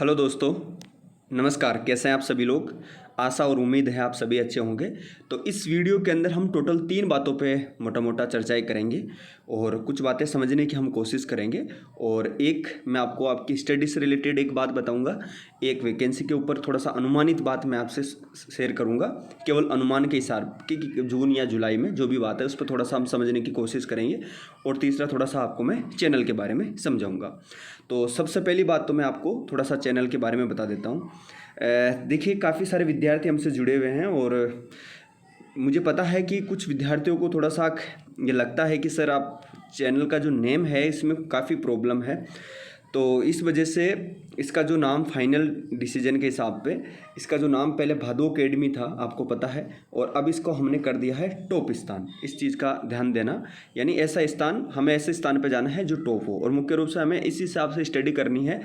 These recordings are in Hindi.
हेलो दोस्तों, नमस्कार। कैसे हैं आप सभी लोग। आशा और उम्मीद है आप सभी अच्छे होंगे। तो इस वीडियो के अंदर हम टोटल 3 बातों पे मोटा मोटा चर्चाएं करेंगे और कुछ बातें समझने की हम कोशिश करेंगे। और एक मैं आपको आपकी स्टडी से रिलेटेड एक बात बताऊंगा, एक वैकेंसी के ऊपर थोड़ा सा अनुमानित बात मैं आपसे शेयर करूंगा, केवल अनुमान के हिसाब कि जून या जुलाई में जो भी बात है उस पर थोड़ा सा हम समझने की कोशिश करेंगे। और तीसरा थोड़ा सा आपको मैं चैनल के बारे में समझाऊंगा। तो सबसे पहली बात तो मैं आपको थोड़ा सा चैनल के बारे में बता देता हूँ। देखिए, काफ़ी सारे विद्यार्थी हमसे जुड़े हुए हैं और मुझे पता है कि कुछ विद्यार्थियों को थोड़ा सा ये लगता है कि सर आप चैनल का जो नेम है इसमें काफ़ी प्रॉब्लम है। तो इस वजह से इसका जो नाम फाइनल डिसीजन के हिसाब पे इसका जो नाम पहले भादो अकेडमी था, आपको पता है, और अब इसको हमने कर दिया है टॉप स्थान। इस चीज़ का ध्यान देना, यानी ऐसा स्थान, हमें ऐसे स्थान पे जाना है जो टॉप हो और मुख्य रूप से हमें इसी हिसाब से स्टडी करनी है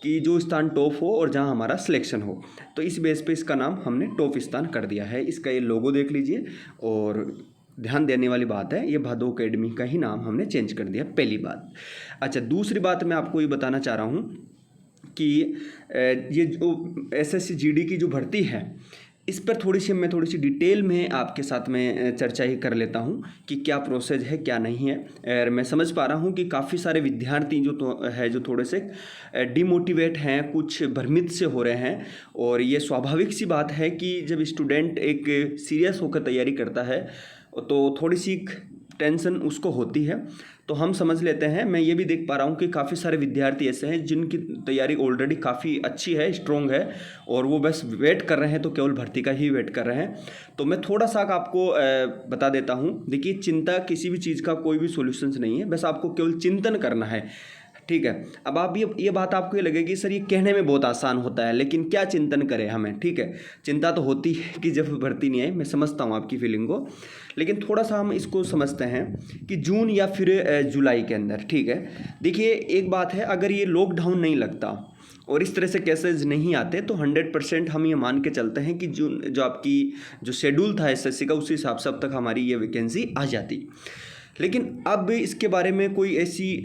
कि जो स्थान टॉप हो और जहाँ हमारा सिलेक्शन हो। तो इस बेस पे इसका नाम हमने टॉप स्थान कर दिया है। इसका ये लोगो देख लीजिए और ध्यान देने वाली बात है, ये भादो अकेडमी का ही नाम हमने चेंज कर दिया, पहली बात। अच्छा, दूसरी बात मैं आपको ये बताना चाह रहा हूँ कि ये जो एसएससी जीडी की जो भर्ती है इस पर मैं थोड़ी सी डिटेल में आपके साथ में चर्चा ही कर लेता हूँ कि क्या प्रोसेस है क्या नहीं है। और मैं समझ पा रहा हूँ कि काफ़ी सारे विद्यार्थी जो थोड़े से डिमोटिवेट हैं, कुछ भ्रमित से हो रहे हैं। और ये स्वाभाविक सी बात है कि जब स्टूडेंट एक सीरियस होकर तैयारी करता है तो थोड़ी सी टेंशन उसको होती है। तो हम समझ लेते हैं। मैं ये भी देख पा रहा हूँ कि काफ़ी सारे विद्यार्थी ऐसे हैं जिनकी तैयारी ऑलरेडी काफ़ी अच्छी है, स्ट्रॉन्ग है, और वो बस वेट कर रहे हैं, तो केवल भर्ती का ही वेट कर रहे हैं। तो मैं थोड़ा सा आपको बता देता हूँ। देखिए, चिंता किसी भी चीज़ का कोई भी सॉल्यूशंस नहीं है, बस आपको केवल चिंतन करना है, ठीक है। अब आप ये बात आपको ये लगेगी सर ये कहने में बहुत आसान होता है, लेकिन क्या चिंतन करें हमें, ठीक है। चिंता तो होती है कि जब भर्ती नहीं आई, मैं समझता हूँ आपकी फीलिंग को, लेकिन थोड़ा सा हम इसको समझते हैं कि जून या फिर जुलाई के अंदर, ठीक है। देखिए, एक बात है, अगर ये लॉकडाउन नहीं लगता और इस तरह से केसेज नहीं आते तो 100% हम ये मान के चलते हैं कि जून जो आपकी जो शेड्यूल था एसएससी का, उस हिसाब से अब तक हमारी ये वैकेंसी आ जाती। लेकिन अब इसके बारे में कोई ऐसी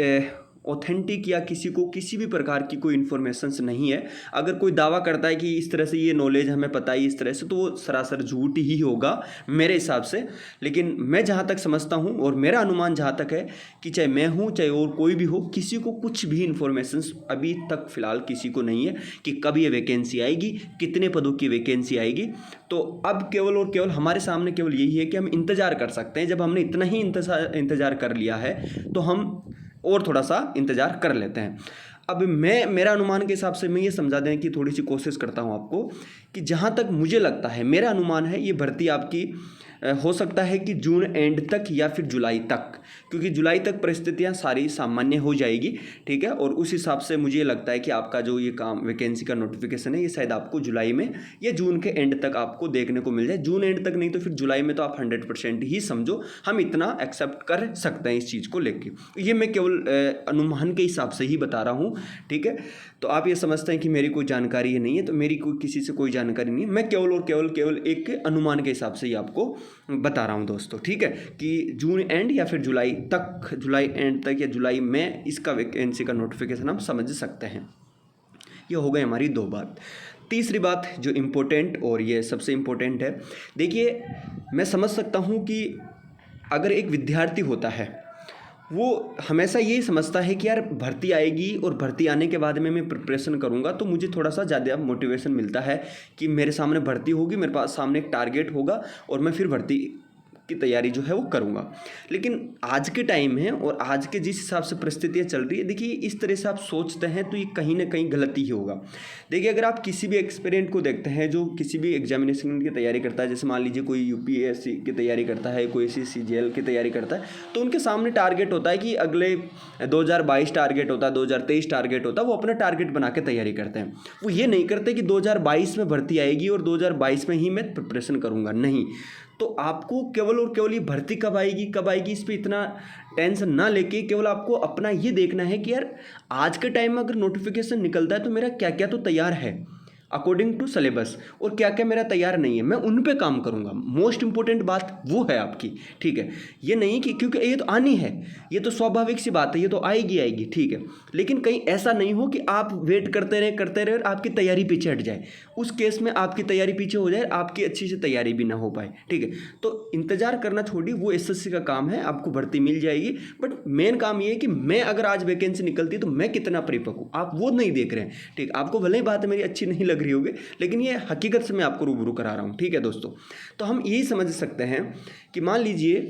ऑथेंटिक या किसी को किसी भी प्रकार की कोई इन्फॉर्मेशंस नहीं है। अगर कोई दावा करता है कि इस तरह से ये नॉलेज हमें पता है इस तरह से, तो वो सरासर झूठ ही होगा मेरे हिसाब से। लेकिन मैं जहाँ तक समझता हूँ और मेरा अनुमान जहाँ तक है कि चाहे मैं हूँ चाहे और कोई भी हो, किसी को कुछ भी इन्फॉर्मेशंस अभी तक फ़िलहाल किसी को नहीं है कि कब ये वैकेंसी आएगी, कितने पदों की वैकेंसी आएगी। तो अब केवल और केवल हमारे सामने केवल यही है कि हम इंतज़ार कर सकते हैं। जब हमने इतना ही इंतज़ार कर लिया है तो हम और थोड़ा सा इंतज़ार कर लेते हैं। अब मेरा अनुमान के हिसाब से मैं ये समझा देने की थोड़ी सी कोशिश करता हूँ आपको कि जहाँ तक मुझे लगता है, मेरा अनुमान है, ये भर्ती आपकी हो सकता है कि जून एंड तक या फिर जुलाई तक, क्योंकि जुलाई तक परिस्थितियां सारी सामान्य हो जाएगी, ठीक है। और उस हिसाब से मुझे लगता है कि आपका जो ये काम वैकेंसी का नोटिफिकेशन है ये शायद आपको जुलाई में या जून के एंड तक आपको देखने को मिल जाए। जून एंड तक नहीं तो फिर जुलाई में तो आप 100% ही समझो, हम इतना एक्सेप्ट कर सकते हैं इस चीज़ को लेके। ये मैं केवल अनुमान के हिसाब से ही बता रहा हूँ, ठीक है। तो आप ये समझते हैं कि मेरी कोई जानकारी ये नहीं है, तो मेरी कोई किसी से कोई जानकारी नहीं है, मैं केवल और केवल एक अनुमान के हिसाब से ही आपको बता रहा हूं दोस्तों, ठीक है। कि जून एंड या फिर जुलाई एंड तक या जुलाई में इसका वैकेंसी का नोटिफिकेशन हम समझ सकते हैं। ये हो गई हमारी 2 बात। तीसरी बात जो इम्पोर्टेंट, और ये सबसे इम्पोर्टेंट है, देखिए मैं समझ सकता हूं कि अगर एक विद्यार्थी होता है वो हमेशा यही समझता है कि यार भर्ती आएगी और भर्ती आने के बाद में मैं प्रिपरेशन करूंगा तो मुझे थोड़ा सा ज़्यादा मोटिवेशन मिलता है कि मेरे सामने भर्ती होगी, मेरे पास सामने एक टारगेट होगा और मैं फिर भर्ती की तैयारी जो है वो करूंगा। लेकिन आज के टाइम है और आज के जिस हिसाब से परिस्थितियाँ चल रही है, देखिए इस तरह से आप सोचते हैं तो ये कहीं ना कहीं गलती ही होगा। देखिए, अगर आप किसी भी एक्सपेरिएंट को देखते हैं जो किसी भी एग्जामिनेशन की तैयारी करता है, जैसे मान लीजिए कोई यूपीएससी की तैयारी करता है, कोई सीजीएल की तैयारी करता है, तो उनके सामने टारगेट होता है कि अगले 2022 टारगेट होता है, 2023 टारगेट होता है, वो अपना टारगेट बना के तैयारी करते हैं। वो ये नहीं करते कि 2022 में भर्ती आएगी और 2022 में ही मैं प्रिपरेशन करूँगा, नहीं। तो आपको केवल और केवल ये भर्ती कब आएगी इस पे इतना टेंशन ना लेके केवल आपको अपना ये देखना है कि यार आज के टाइम में अगर नोटिफिकेशन निकलता है तो मेरा क्या क्या तो तैयार है। अकॉर्डिंग टू सिलेबस, और क्या क्या मेरा तैयार नहीं है मैं उन पे काम करूँगा। मोस्ट इंपॉर्टेंट बात वो है आपकी, ठीक है। ये नहीं कि क्योंकि ये तो आनी है, ये तो स्वाभाविक सी बात है, ये तो आएगी आएगी, ठीक है। लेकिन कहीं ऐसा नहीं हो कि आप वेट करते रहे और आपकी तैयारी पीछे हट जाए। उस केस में आपकी तैयारी पीछे हो जाए, आपकी अच्छी से तैयारी भी ना हो पाए, ठीक है। तो इंतजार करना छोड़िए, वो एसएससी का काम है, आपको भर्ती मिल जाएगी। बट मेन काम ये है कि मैं अगर आज वैकेंसी निकलती तो मैं कितना परिपक्व हूँ, आप वो नहीं देख रहे हैं, ठीक। आपको भले ही बात मेरी अच्छी नहीं लग रही होगी, लेकिन ये हकीकत से मैं आपको रूबरू करा रहा हूँ, ठीक है दोस्तों। तो हम यही समझ सकते हैं कि मान लीजिए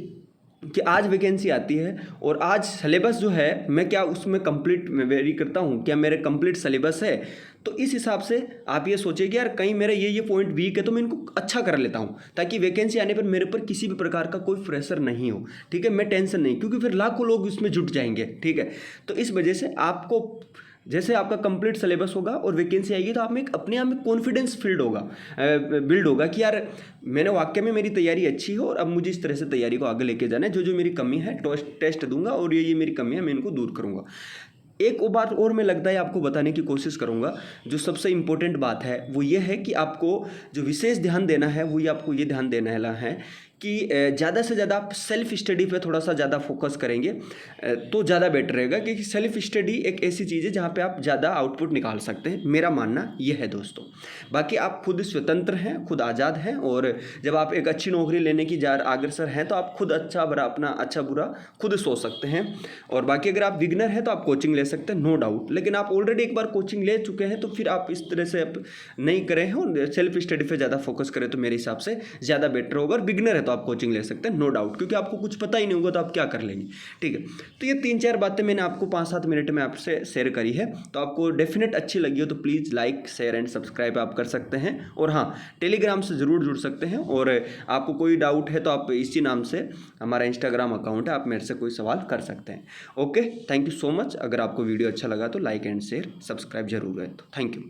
कि आज वैकेंसी आती है और आज सिलेबस जो है मैं क्या उसमें कंप्लीट वेरी करता हूँ, क्या मेरे कंप्लीट सिलेबस है। तो इस हिसाब से आप ये सोचिए कि यार कहीं मेरा ये पॉइंट वीक है तो मैं इनको अच्छा कर लेता हूँ, ताकि वैकेंसी आने पर मेरे पर किसी भी प्रकार का कोई प्रेशर नहीं हो, ठीक है। मैं टेंशन नहीं, क्योंकि फिर लाखों लोग इसमें जुट जाएंगे, ठीक है। तो इस वजह से आपको जैसे आपका कंप्लीट सिलेबस होगा और वैकेंसी आएगी तो आप में एक अपने आप में कॉन्फिडेंस बिल्ड होगा कि यार मैंने वाकई में मेरी तैयारी अच्छी है और अब मुझे इस तरह से तैयारी को आगे लेके जाना है। जो जो मेरी कमी है टेस्ट दूंगा और ये मेरी कमी है मैं इनको दूर करूंगा। एक बात और मैं लगता है आपको बताने की कोशिश करूंगा, जो सबसे इम्पोर्टेंट बात है वो ये है कि आपको जो विशेष ध्यान देना है वो ये आपको ये ध्यान देना है कि ज़्यादा से ज़्यादा आप सेल्फ स्टडी पे थोड़ा सा ज़्यादा फोकस करेंगे तो ज़्यादा बेटर रहेगा, क्योंकि सेल्फ स्टडी एक ऐसी चीज़ है जहाँ पे आप ज़्यादा आउटपुट निकाल सकते हैं, मेरा मानना यह है दोस्तों। बाकी आप खुद स्वतंत्र हैं, खुद आज़ाद हैं, और जब आप एक अच्छी नौकरी लेने की अग्रसर हैं तो आप खुद अच्छा बुरा अपना अच्छा बुरा खुद सोच सकते हैं। और बाकी अगर आप बिगिनर हैं तो आप कोचिंग ले सकते हैं, नो डाउट। लेकिन आप ऑलरेडी एक बार कोचिंग ले चुके हैं तो फिर आप इस तरह से आप नहीं करें और सेल्फ स्टडी पर ज़्यादा फोकस करें तो मेरे हिसाब से ज़्यादा बेटर होगा। और बिगिनर है तो आप कोचिंग ले सकते हैं, नो डाउट, क्योंकि आपको कुछ पता ही नहीं होगा तो आप क्या कर लेंगे, ठीक है। तो ये 3-4 बातें मैंने आपको 5-7 मिनट में आपसे शेयर करी है। तो आपको डेफिनेट अच्छी लगी हो तो please like share and subscribe आप कर सकते हैं। और हाँ, टेलीग्राम से ज़रूर जुड़ सकते हैं, और आपको कोई डाउट है तो आप इसी नाम से हमारा इंस्टाग्राम अकाउंट है, आप मेरे से कोई सवाल कर सकते हैं। Okay, thank you so much. अगर आपको वीडियो अच्छा लगा तो लाइक एंड शेयर सब्सक्राइब जरूर है, तो थैंक यू।